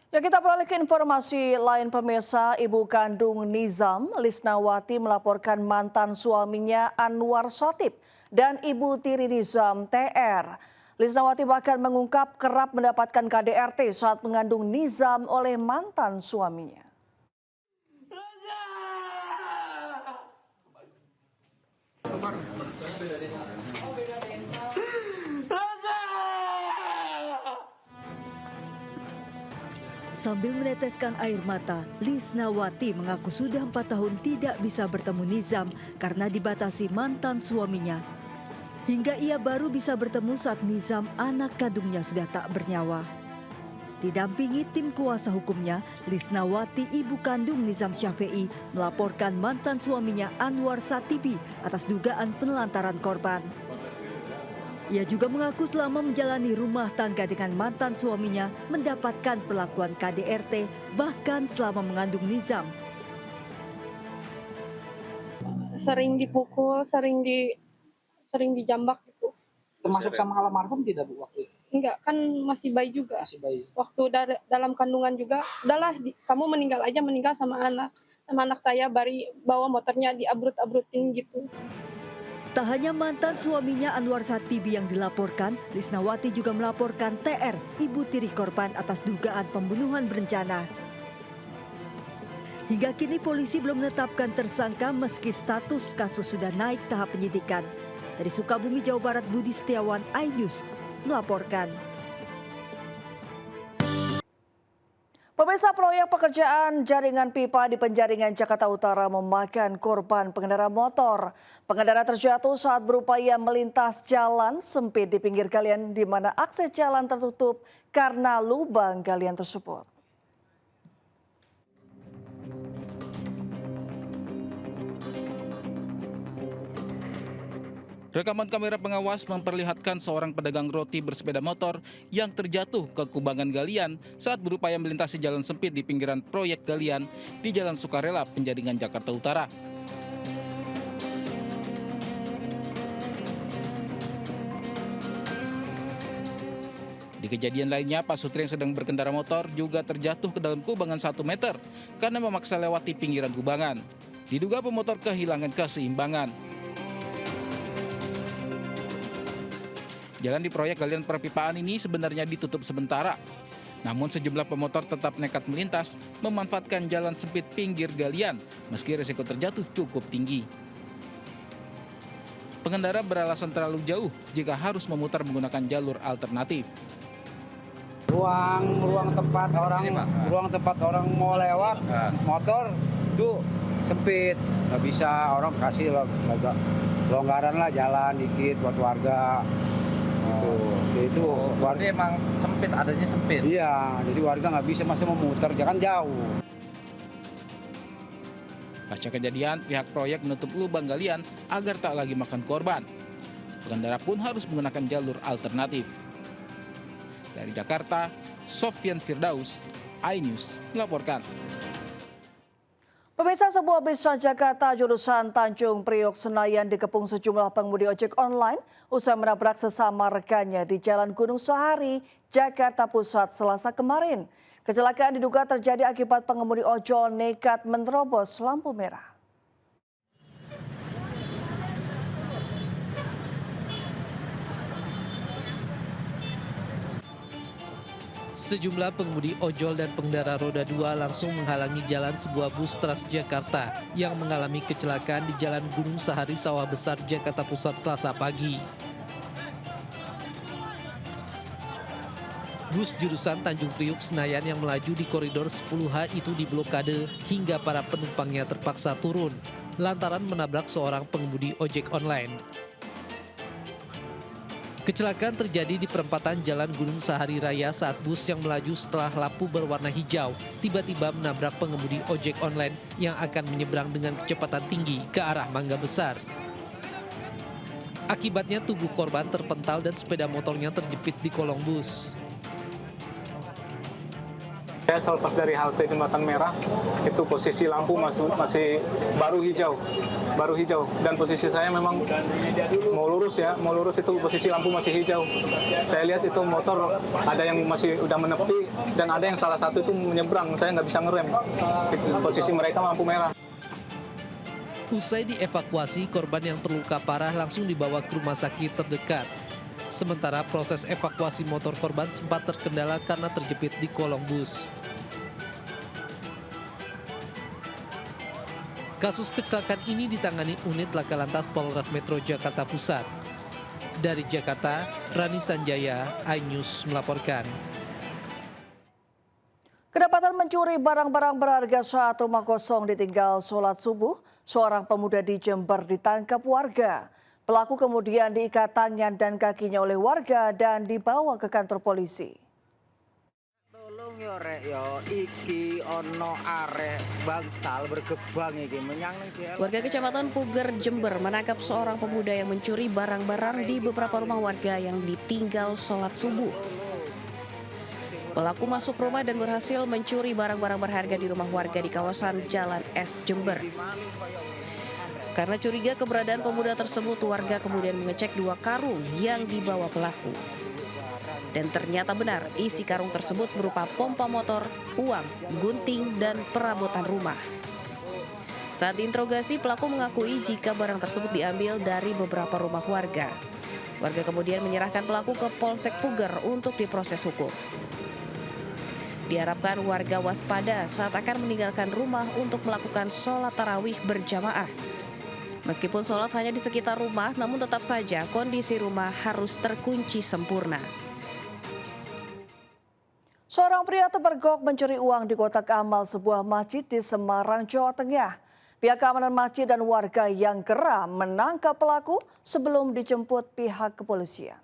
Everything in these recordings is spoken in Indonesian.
Ya, kita beralih ke informasi lain pemirsa. Ibu kandung Nizam, Lisnawati, melaporkan mantan suaminya Anwar Satib dan ibu tiri Nizam, TR. Lisnawati bahkan mengungkap kerap mendapatkan KDRT saat mengandung Nizam oleh mantan suaminya. Sambil meneteskan air mata, Lisnawati mengaku sudah 4 tahun tidak bisa bertemu Nizam karena dibatasi mantan suaminya. Hingga ia baru bisa bertemu saat Nizam, anak kandungnya, sudah tak bernyawa. Didampingi tim kuasa hukumnya, Lisnawati, ibu kandung Nizam Syafei, melaporkan mantan suaminya Anwar Satibi atas dugaan penelantaran korban. Ia juga mengaku selama menjalani rumah tangga dengan mantan suaminya mendapatkan perlakuan KDRT bahkan selama mengandung Nizam. Sering dipukul, sering dijambak gitu. Termasuk sama almarhum tidak Bu waktu itu? Enggak, kan masih bayi juga. Masih bayi. Waktu dalam kandungan juga, udahlah kamu meninggal sama anak saya, bari bawa motornya diabrut-abrutin gitu. Tak hanya mantan suaminya Anwar Satibi yang dilaporkan, Lisnawati juga melaporkan TR, ibu tiri korban, atas dugaan pembunuhan berencana. Hingga kini polisi belum menetapkan tersangka meski status kasus sudah naik tahap penyidikan. Dari Sukabumi, Jawa Barat, Budi Setiawan, iNews melaporkan. Pemirsa, proyek pekerjaan jaringan pipa di Penjaringan, Jakarta Utara memakan korban pengendara motor. Pengendara terjatuh saat berupaya melintas jalan sempit di pinggir galian di mana akses jalan tertutup karena lubang galian tersebut. Rekaman kamera pengawas memperlihatkan seorang pedagang roti bersepeda motor yang terjatuh ke kubangan galian saat berupaya melintasi jalan sempit di pinggiran proyek galian di Jalan Sukarela, Penjaringan, Jakarta Utara. Di kejadian lainnya, Pak Sutri yang sedang berkendara motor juga terjatuh ke dalam kubangan 1 meter karena memaksa lewati pinggiran kubangan. Diduga pemotor kehilangan keseimbangan. Jalan di proyek galian perpipaan ini sebenarnya ditutup sementara. Namun sejumlah pemotor tetap nekat melintas, memanfaatkan jalan sempit pinggir galian, meski risiko terjatuh cukup tinggi. Pengendara beralasan terlalu jauh jika harus memutar menggunakan jalur alternatif. Ruang tempat orang mau lewat motor itu sempit, nggak bisa, orang kasih agak longgaran lah jalan dikit buat warga. Itu warga emang sempit, adanya sempit. Iya, jadi warga nggak bisa masih memutar, jangan jauh. Pasca kejadian, pihak proyek menutup lubang galian agar tak lagi makan korban. Pengendara pun harus menggunakan jalur alternatif. Dari Jakarta, Sofyan Firdaus, iNews melaporkan. Pemirsa, sebuah bis Transjakarta jurusan Tanjung Priok Senayan dikepung sejumlah pengemudi ojek online usai menabrak sesama rekannya di Jalan Gunung Sahari, Jakarta Pusat Selasa kemarin. Kecelakaan diduga terjadi akibat pengemudi ojol nekat menerobos lampu merah. Sejumlah pengemudi ojol dan pengendara roda 2 langsung menghalangi jalan sebuah bus Transjakarta yang mengalami kecelakaan di Jalan Gunung Sahari, Sawah Besar, Jakarta Pusat Selasa pagi. Bus jurusan Tanjung Priok Senayan yang melaju di koridor 10H itu diblokade hingga para penumpangnya terpaksa turun lantaran menabrak seorang pengemudi ojek online. Kecelakaan terjadi di perempatan Jalan Gunung Sahari Raya saat bus yang melaju setelah lampu berwarna hijau tiba-tiba menabrak pengemudi ojek online yang akan menyeberang dengan kecepatan tinggi ke arah Mangga Besar. Akibatnya tubuh korban terpental dan sepeda motornya terjepit di kolong bus. Saya selepas dari halte Jembatan Merah, itu posisi lampu masih baru hijau, dan posisi saya memang mau lurus itu posisi lampu masih hijau. Saya lihat itu motor ada yang masih udah menepi dan ada yang salah satu itu menyeberang, saya nggak bisa ngerem. Posisi mereka lampu merah. Usai dievakuasi, korban yang terluka parah langsung dibawa ke rumah sakit terdekat. Sementara proses evakuasi motor korban sempat terkendala karena terjepit di kolong bus. Kasus kecelakaan ini ditangani unit Laka Lantas Polres Metro Jakarta Pusat. Dari Jakarta, Rani Sanjaya, iNews melaporkan. Kedapatan mencuri barang-barang berharga saat rumah kosong ditinggal sholat subuh, seorang pemuda di Jember ditangkap warga. Pelaku kemudian diikat tangan dan kakinya oleh warga dan dibawa ke kantor polisi. Tolong yo rek yo iki ono arek bangsal bergebang iki menyang ning Warga Kecamatan Puger, Jember menangkap seorang pemuda yang mencuri barang-barang di beberapa rumah warga yang ditinggal sholat subuh. Pelaku masuk rumah dan berhasil mencuri barang-barang berharga di rumah warga di kawasan Jalan S, Jember. Karena curiga keberadaan pemuda tersebut, warga kemudian mengecek 2 karung yang dibawa pelaku. Dan ternyata benar, isi karung tersebut berupa pompa motor, uang, gunting, dan perabotan rumah. Saat diinterogasi, pelaku mengakui jika barang tersebut diambil dari beberapa rumah warga. Warga kemudian menyerahkan pelaku ke Polsek Puger untuk diproses hukum. Diharapkan warga waspada saat akan meninggalkan rumah untuk melakukan sholat tarawih berjamaah. Meskipun sholat hanya di sekitar rumah, namun tetap saja kondisi rumah harus terkunci sempurna. Seorang pria terpergok mencuri uang di kotak amal sebuah masjid di Semarang, Jawa Tengah. Pihak keamanan masjid dan warga yang geram menangkap pelaku sebelum dijemput pihak kepolisian.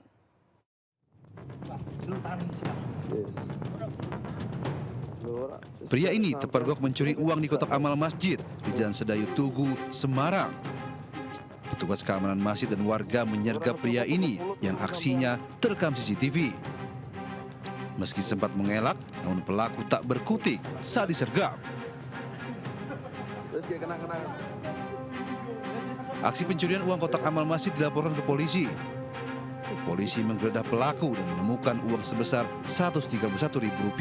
Pria ini terpergok mencuri uang di kotak amal masjid di Jalan Sedayu Tugu, Semarang. Petugas keamanan masjid dan warga menyergap pria ini yang aksinya terekam CCTV. Meski sempat mengelak, namun pelaku tak berkutik saat disergap. Aksi pencurian uang kotak amal masjid dilaporkan ke polisi. Polisi menggeledah pelaku dan menemukan uang sebesar Rp131.000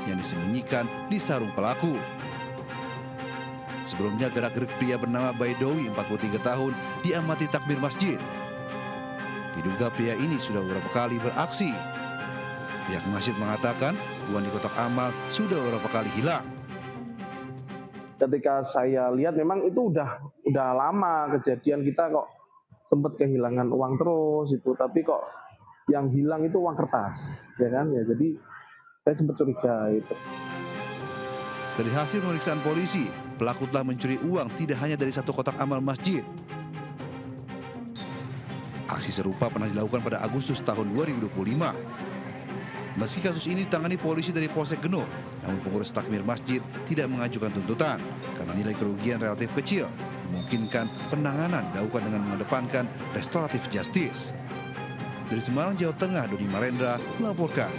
yang disembunyikan di sarung pelaku. Sebelumnya gerak-gerik pria bernama Baidowi 43 tahun diamati takmir masjid. Diduga pria ini sudah beberapa kali beraksi. Pihak masjid mengatakan uang di kotak amal sudah beberapa kali hilang. Ketika saya lihat memang itu udah lama kejadian, kita kok sempat kehilangan uang terus itu, tapi kok yang hilang itu uang kertas, ya kan? Ya jadi saya sempat curiga itu. Dari hasil pemeriksaan polisi, pelaku telah mencuri uang tidak hanya dari satu kotak amal masjid. Aksi serupa pernah dilakukan pada Agustus tahun 2025. Meski kasus ini ditangani polisi dari Polsek Genuk, namun pengurus takmir masjid tidak mengajukan tuntutan karena nilai kerugian relatif kecil, memungkinkan penanganan dilakukan dengan mengedepankan restoratif justice. Dari Semarang, Jawa Tengah, Doni Marendra melaporkan.